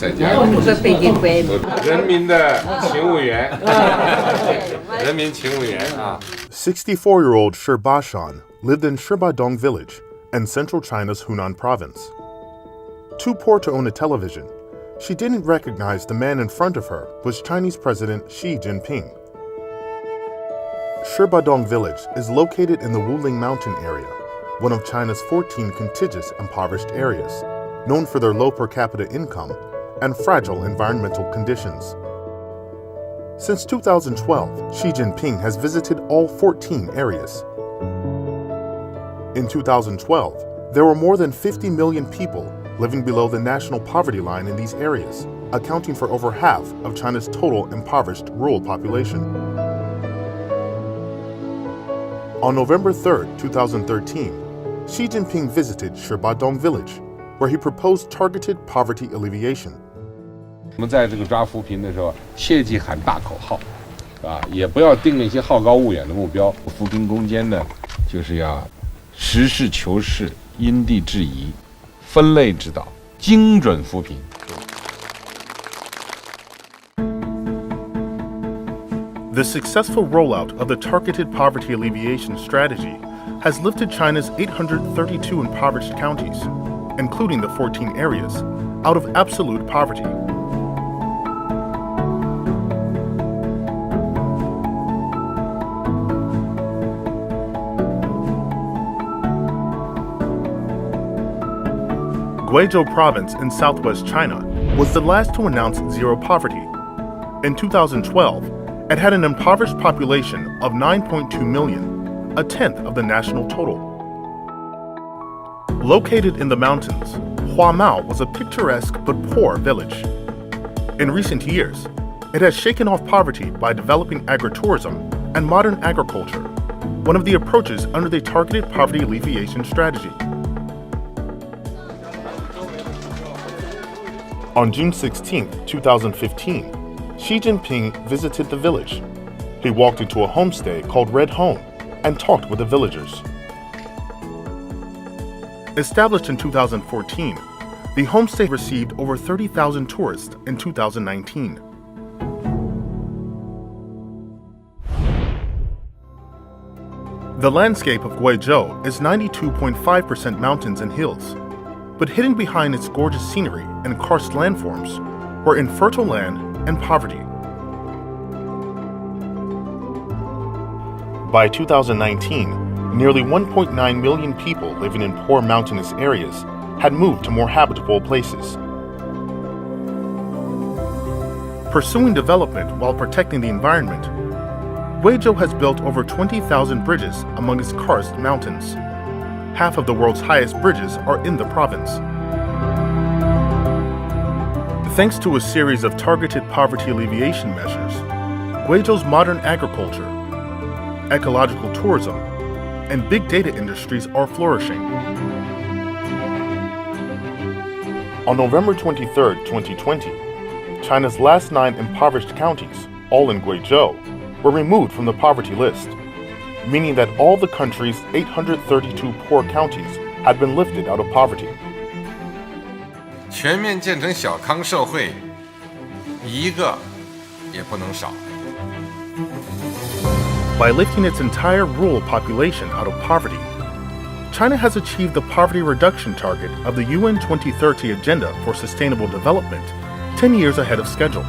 在家。我是北京人。人民的勤务员，人民勤务员啊。64-year-old Shibadong lived in Shibadong Village in central China's Hunan province. Too poor to own a television, she didn't recognize the man in front of her was Chinese President Xi Jinping. Shibadong Village is located in the Wuling Mountain area, one of China's 14 contiguous impoverished areas, known for their low per capita income and fragile environmental conditions. Since 2012, Xi Jinping has visited all 14 areas. In 2012, there were more than 50 million people living below the national poverty line in these areas, accounting for over half of China's total impoverished rural population. On November 3, 2013, Xi Jinping visited Shibadong Village, where he proposed targeted poverty alleviation. 我们在这个抓扶贫的时候，切忌喊大口号，也不要定了一些好高骛远的目标。扶贫攻坚呢，就是要实事求是、因地制宜、分类指导、精准扶贫。The successful rollout of the targeted poverty alleviation strategy has lifted China's 832 impoverished counties, including the 14 areas, out of absolute poverty. Guizhou province in southwest China was the last to announce zero poverty. In 2012, it had an impoverished population of 9.2 million, a tenth of the national total. Located in the mountains, Huamao was a picturesque but poor village. In recent years, it has shaken off poverty by developing agritourism and modern agriculture, one of the approaches under the targeted poverty alleviation strategy. On June 16, 2015, Xi Jinping visited the village. He walked into a homestay called Red Home and talked with the villagers. Established in 2014, the homestay received over 30,000 tourists in 2019. The landscape of Guizhou is 92.5% mountains and hills, but hidden behind its gorgeous scenery and karst landforms were infertile land and poverty. By 2019, nearly 1.9 million people living in poor mountainous areas had moved to more habitable places. Pursuing development while protecting the environment, Guizhou has built over 20,000 bridges among its karst mountains. Half of the world's highest bridges are in the province. Thanks to a series of targeted poverty alleviation measures, Guizhou's modern agriculture, ecological tourism, and big data industries are flourishing. On November 23, 2020, China's last 9 impoverished counties, all in Guizhou, were removed from the poverty list, meaning that all the country's 832 poor counties had been lifted out of poverty. 全面建成小康社会，一个也不能少。By lifting its entire rural population out of poverty, China has achieved the poverty reduction target of the UN 2030 Agenda for Sustainable Development 10 years ahead of schedule.